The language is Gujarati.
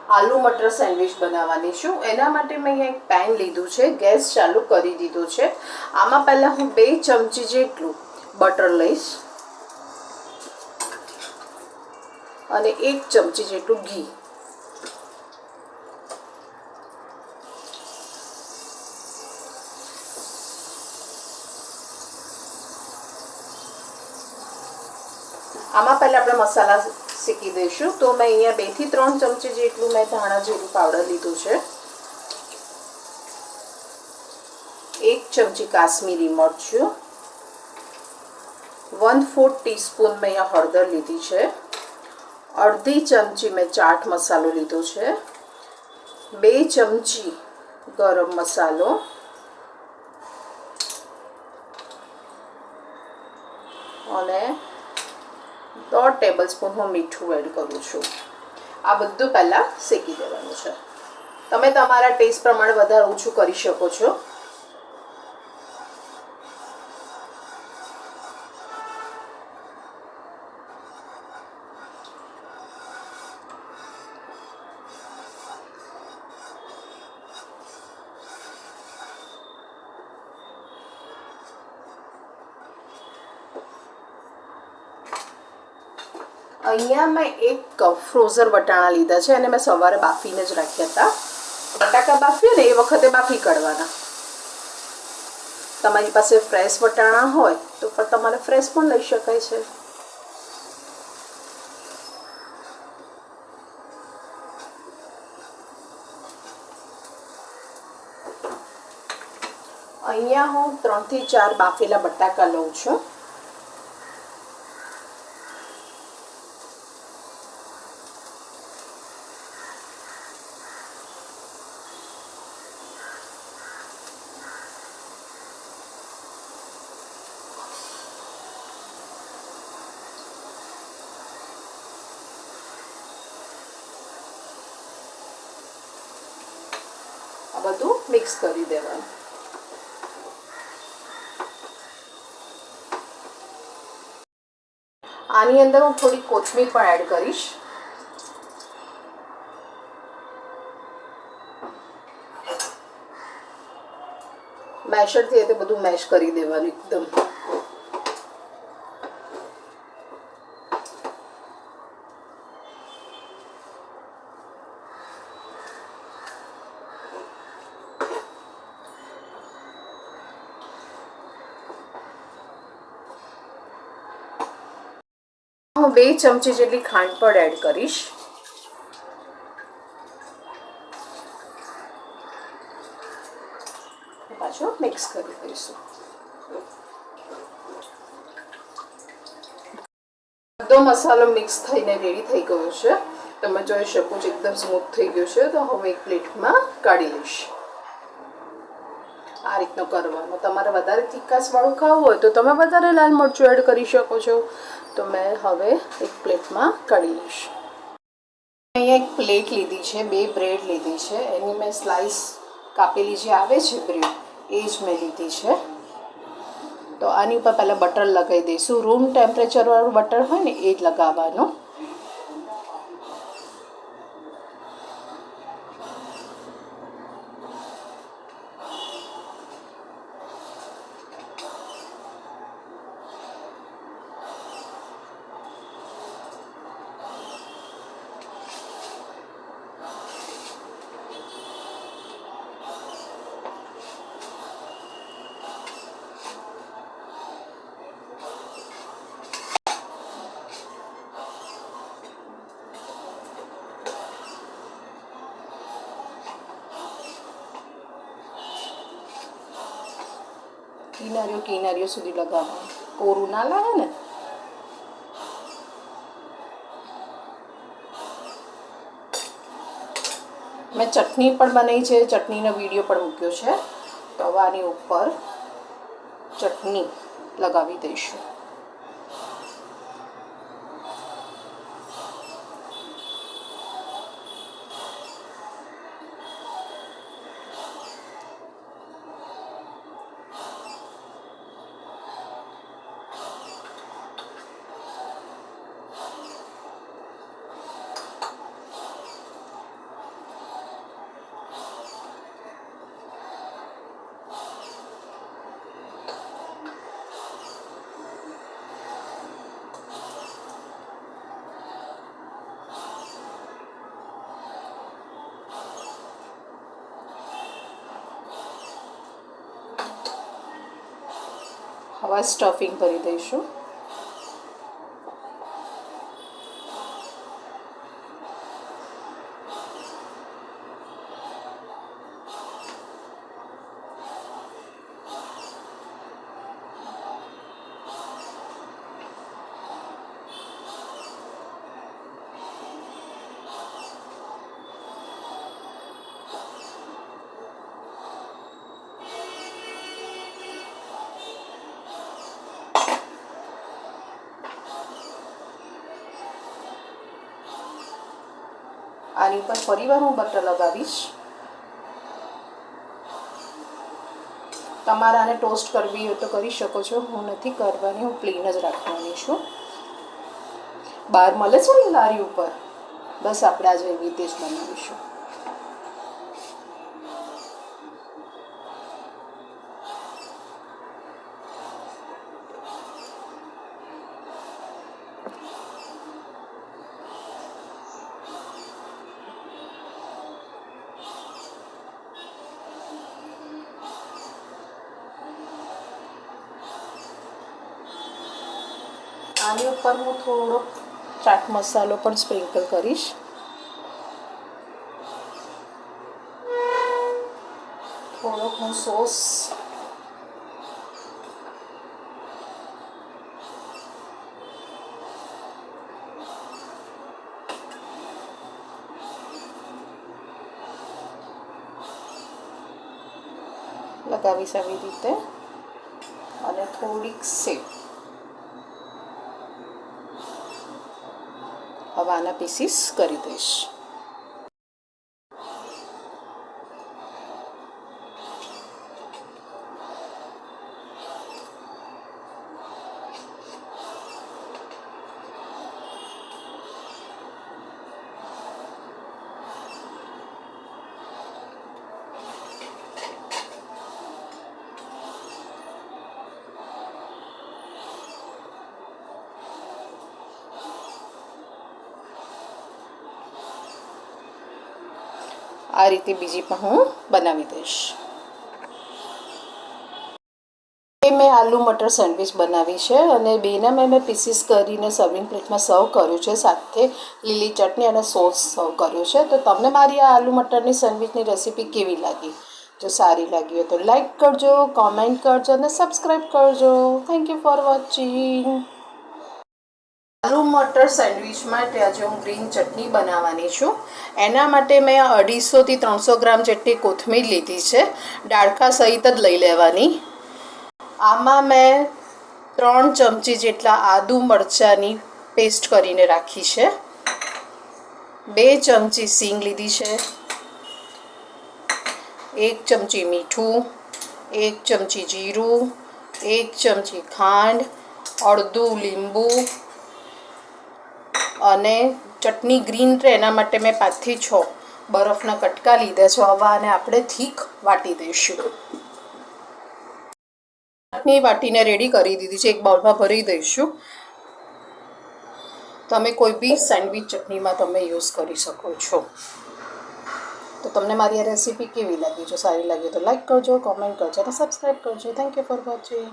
આલુ મટર સેન્ડવિચ બનાવવાની છું। એના માટે મેં અહીંયા એક પેન લીધું છે, ગેસ ચાલુ કરી દીધો છે। આમાં પહેલાં હું 2 ચમચી જેટલું બટર લઈશ અને 1 ચમચી જેટલું ઘી। આમાં પહેલાં આપણે મસાલા શેકી દઈશું। તો મેં અહીંયા 2 થી 3 ચમચી જેટલું મેં ધાણા જીરું પાવડર લીધું છે, 1 ચમચી કાશ્મીરી મરચું, 1/4 ટીસ્પૂન મેં અહીંયા હળદર લીધી છે, અડધી ચમચી મેં ચાટ મસાલો લીધો છે, 2 ચમચી ગરમ મસાલો અને 1/2 ટેબલસ્પૂન હું મીઠું એડ કરું છું। આ બધું પહેલાં શેકી દેવાનું છે। તમે તમારા ટેસ્ટ પ્રમાણે વધારે ઓછું કરી શકો છો। અહીંયા મેં 1 કપ ફ્રોઝન વટાણા લીધા છે અને મેં સવારે બાફીને જ રાખ્યા હતા। બટાકા બાફીએ ને એ વખતે બાફી કાઢવાના। તમારી પાસે ફ્રેશ વટાણા હોય તો પણ તમારે ફ્રેશ પણ લઈ શકાય છે। અહીંયા હું 3 થી 4 બાફેલા બટાકા લઉં છું। બધું મિક્સ કરી દેવાનું। આની અંદર હું થોડી કોથમીર પણ એડ કરીશ। મેશરથી તે બધું મેશ કરી દેવાનું એકદમ। હું 2 ચમચી જેટલી ખાંડ પણ એડ કરીશ। પાછું મિક્સ કરી દઈશું। બધો મસાલો મિક્સ થઈને રેડી થઈ ગયો છે। તમે જોઈ શકો છો એકદમ સ્મૂથ થઈ ગયો છે। તો હવે એક પ્લેટમાં કાઢી લઈશ। આ રીતનો કરવાનો। તમારે વધારે તીખાશવાળું ખાવું હોય તો તમે વધારે લાલ મરચું એડ કરી શકો છો। તો મેં હવે એક પ્લેટમાં કાઢી લઈશ। અહીંયા એક પ્લેટ લીધી છે, 2 બ્રેડ લીધી છે, એની મેં સ્લાઇસ કાપેલી જે આવે છે બ્રેડ એ જ મેં લીધી છે। તો આની ઉપર પહેલાં બટર લગાવી દઈશું। રૂમ ટેમ્પરેચરવાળું બટર હોય ને એ જ લગાવવાનું। કિનારીઓ સુધી લગાવવાનું, કોરું ના લાગે ને। મેં ચટણી પણ બનાવી છે, ચટણીનો વિડીયો પણ મૂક્યો છે। તો હવે આની ઉપર ચટણી લગાવી દઈશું। હવે સ્ટફિંગ કરી દઈશું. આની ઉપર ફરીવાર હું બટર લગાવીશ. તમારે આને ટોસ્ટ કરવી હોય તો કરી શકો છો. હું નથી કરવાની, હું પ્લેન જ રાખવાની છું. બહાર મળે છે ને લારી ઉપર, બસ આપણે આજે એવી રીતે જ બનાવીશું. આની ઉપર હું થોડો ચાટ મસાલો પણ સ્પ્રિંકલ કરીશ. થોડોક હું સોસ, લગાવીશ આવી રીતે, અને થોડીક સેવ. હવે આના પીસીસ કરી દઈશ. આ રીતે બીજી પણ હું બનાવી દઈશ. મેં આલુ મટર સેન્ડવિચ બનાવી છે અને બેના મેં પીસીસ કરીને સર્વિંગ પ્લેટમાં સર્વ કર્યું છે. સાથે લીલી ચટણી અને સોસ સર્વ કર્યું છે. તો તમને મારી આ આલુ મટરની સેન્ડવિચની રેસીપી કેવી લાગી? જો સારી લાગી હોય તો લાઈક કરજો, કોમેન્ટ કરજો અને સબસ્ક્રાઈબ કરજો. Thank you for watching. Aloo matar sandwich માટે આજે હું ગ્રીન ચટણી બનાવવાની છું. એના માટે મેં 250 થી 300 ગ્રામ જેટલી કોથમીર લીધી છે. ડાળખા સહિત જ લઈ લેવાની. આમાં મેં 3 ચમચી જેટલા આદુ મરચાંની પેસ્ટ કરીને રાખી છે. 2 ચમચી સીંગ લીધી છે. 1 ચમચી મીઠું, 1 ચમચી જીરું, 1 ચમચી ખાંડ, અડધું લીંબુ અને ચટણી ગ્રીન રહે એના માટે મેં 5 થી 6 બરફના કટકા લીધા છે. હવે આને આપણે થીક વાટી દઈશું. ચટણી વાટીને રેડી કરી દીધી છે. એક બાઉલમાં ભરી દઈશું. તમે કોઈ બી સેન્ડવિચ ચટણીમાં તમે યુઝ કરી શકો છો. તો તમને મારી આ રેસીપી કેવી લાગી? જો સારી લાગી તો લાઈક કરજો, કોમેન્ટ કરજો અને સબસ્ક્રાઈબ કરજો. Thank you for watching.